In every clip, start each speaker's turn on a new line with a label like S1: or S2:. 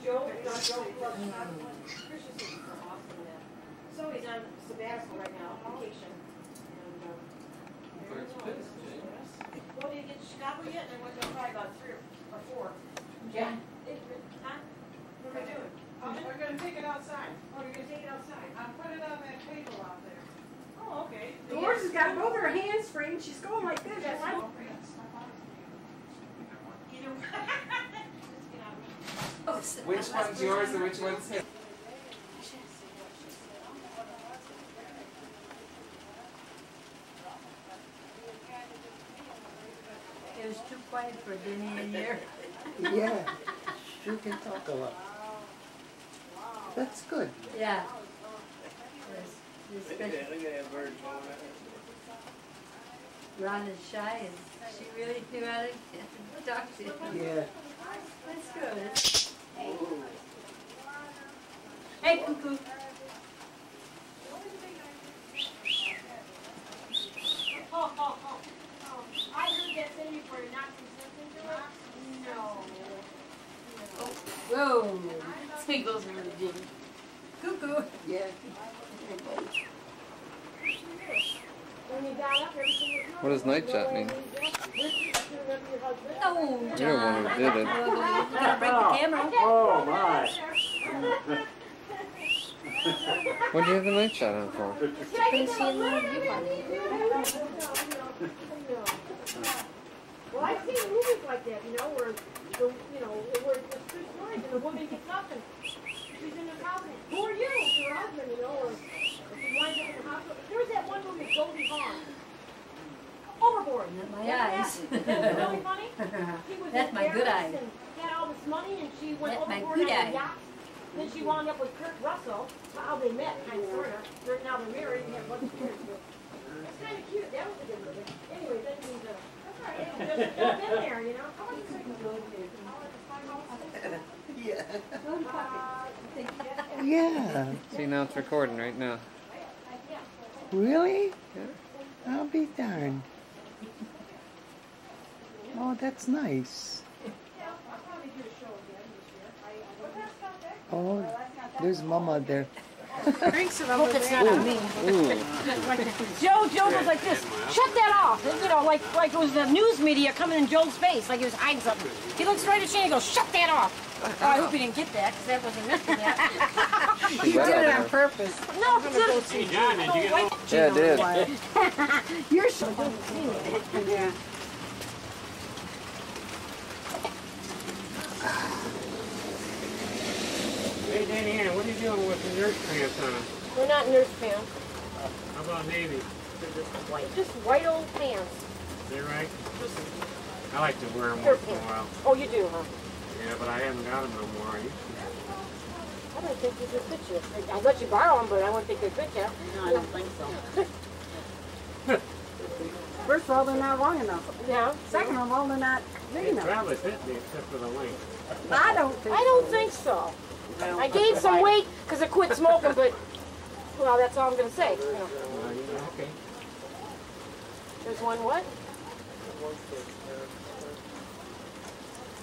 S1: Joe, Christian's so awesome that. So he's on sabbatical right now, vacation.
S2: Where's Piss, Jay?
S1: Well, did you get Chicago yet? And I went there probably about 3 or 4.
S3: Yeah.
S1: Huh? What are we doing?
S4: We're going to take it outside.
S1: Oh, you're going to take it outside?
S4: I'll put it on that table out there.
S1: Oh, okay.
S3: Doris has got both her hands free and she's going like this.
S1: That's
S3: Right?
S1: right. Either
S2: Which one's yours and which one's his?
S5: It was too quiet for Denny in here.
S6: Yeah, she can talk a lot. That's good.
S5: Yeah. Ron is shy and she really knew how to talk to him.
S6: Yeah.
S5: That's good. Hey, Cuckoo.
S1: I heard that thing before you knocked something to it. No.
S5: Whoa. Singles are really Jimmy. Cuckoo.
S6: Yeah.
S1: When you got up, everything was
S2: What does night shot mean?
S5: No,
S2: You're the
S5: John.
S2: one who did it.
S5: You gotta break the camera.
S7: Oh my!
S2: What do you have the night shot on for?
S5: Couldn't see a little view on it.
S1: Well, I've seen movies like that, you know, where where it's two stories and the woman gets up and she's in the house and who are you? It's her husband, you know, or she winds up in the hospital. There was that one movie, Goldie Hawn. Overboard.
S5: Not my
S1: Remember
S5: eyes.
S1: That was really funny. He was
S5: That's
S1: in
S5: my good
S1: Paris
S5: eye.
S1: and had all this money and she went
S5: That's my
S1: overboard
S5: good
S1: on
S5: eye.
S1: a yacht. Then she wound up with Kurt Russell. How they met, kind of, sort of. Now they're married and have a bunch of kids. But it's kind of cute. That was a good movie. Anyway, that means just jump in there, you know.
S6: Yeah. Yeah.
S2: See, now it's recording right now.
S6: Really? I'll be darned. Oh, that's nice. Oh, there's Mama there.
S3: Drinks are over there.
S2: Ooh.
S1: Joe goes like this. Shut that off. You know, like it was the news media coming in Joe's face, like he was hiding something. He looks right at Shane and goes, "Shut that off." Oh, I hope he didn't get that, because that wasn't mentioned yet.
S3: You did it on purpose.
S1: No,
S7: Hey John, did you get home?
S2: Yeah, I did.
S3: You're so yeah.
S7: Hey Danny Ann, what are you doing with the nurse pants on?
S1: We're not nurse pants.
S7: How about navy?
S1: Just white old pants.
S7: Is that right? I like to wear them
S1: They're
S7: once in a while.
S1: Oh, you do, huh?
S7: Yeah, but I haven't got them no more. I used to.
S1: I don't think these would fit you. I'd let you borrow them, but I wouldn't think they'd fit you.
S5: No, I don't think so.
S3: First of all, they're not long enough.
S1: Yeah.
S3: Second of all, they're not big
S7: They
S3: enough.
S7: probably fit me except for the length.
S3: I don't think
S1: I don't think so. I gained some weight because I quit smoking, but, well, that's all I'm going to say. You know.
S7: Okay.
S1: There's one what?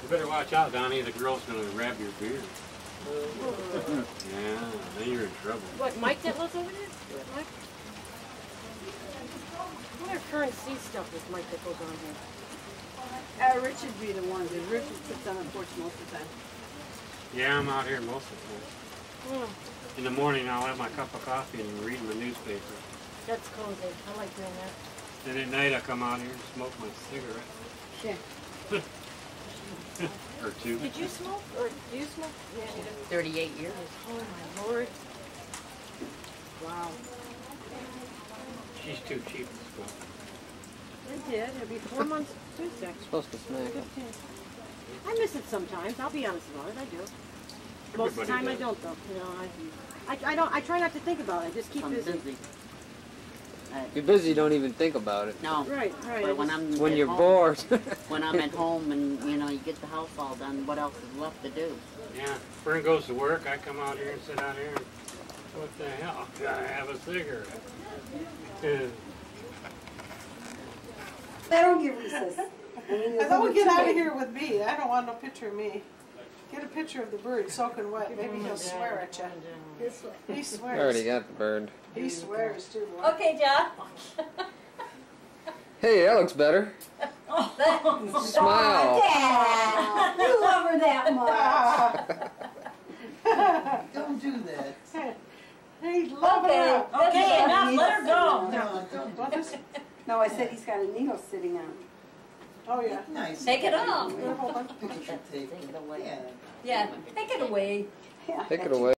S7: You better watch out, Donnie. The girl's going to grab your beard. Yeah, then you're in trouble.
S1: What, Mike that lives over there? Mike? What are current C stuff with Mike that goes on here?
S3: Richard be the one. Richard sits on the porch most of the time.
S7: Yeah, I'm out here most of the time. In the morning, I'll have my cup of coffee and read my newspaper.
S1: That's cozy. I like doing that.
S7: Then at night, I come out here and smoke my cigarette.
S3: Yeah.
S7: Or two.
S1: Did you smoke? Or do you smoke? Yeah, you do.
S5: 38 years.
S1: Oh, my Lord.
S3: Wow.
S7: She's too cheap to smoke.
S3: I did. It'll be 4 months Tuesday.
S2: Supposed to smack.
S3: 15. I miss it sometimes. I'll be honest about it. I do. Most of the time, I don't though. You know, I don't. I try not to think about it. I just keep busy.
S2: If you're busy, you don't even think about it.
S5: No.
S3: Right.
S5: But when I'm
S2: When
S5: at
S2: you're
S5: home,
S2: bored.
S5: when I'm at home and you know you get the house all done, what else is left to do?
S7: Yeah, Fern goes to work. I come out here and sit out here and what the hell? Gotta have a cigarette.
S3: I don't give recess.
S4: Don't get out of here with me. I don't want no picture of me. Get a picture of the bird soaking wet. Maybe he'll swear at you.
S5: This way.
S4: He
S2: I already
S4: swears.
S2: got the bird.
S4: He swears too. Boy.
S5: Okay, John.
S2: Hey, that looks better. Smile.
S3: Dad, you love her that much.
S6: Don't do that.
S4: He's loving
S5: Okay.
S4: her.
S3: Okay, enough. Let her go.
S6: No, don't do
S4: What
S6: that.
S4: is-
S8: No, I said he's got a needle sitting on him.
S4: Oh yeah.
S6: Nice.
S5: Take it off.
S6: Picture tape. Yeah.
S5: Yeah, take it away.
S8: Yeah.
S2: Take it away.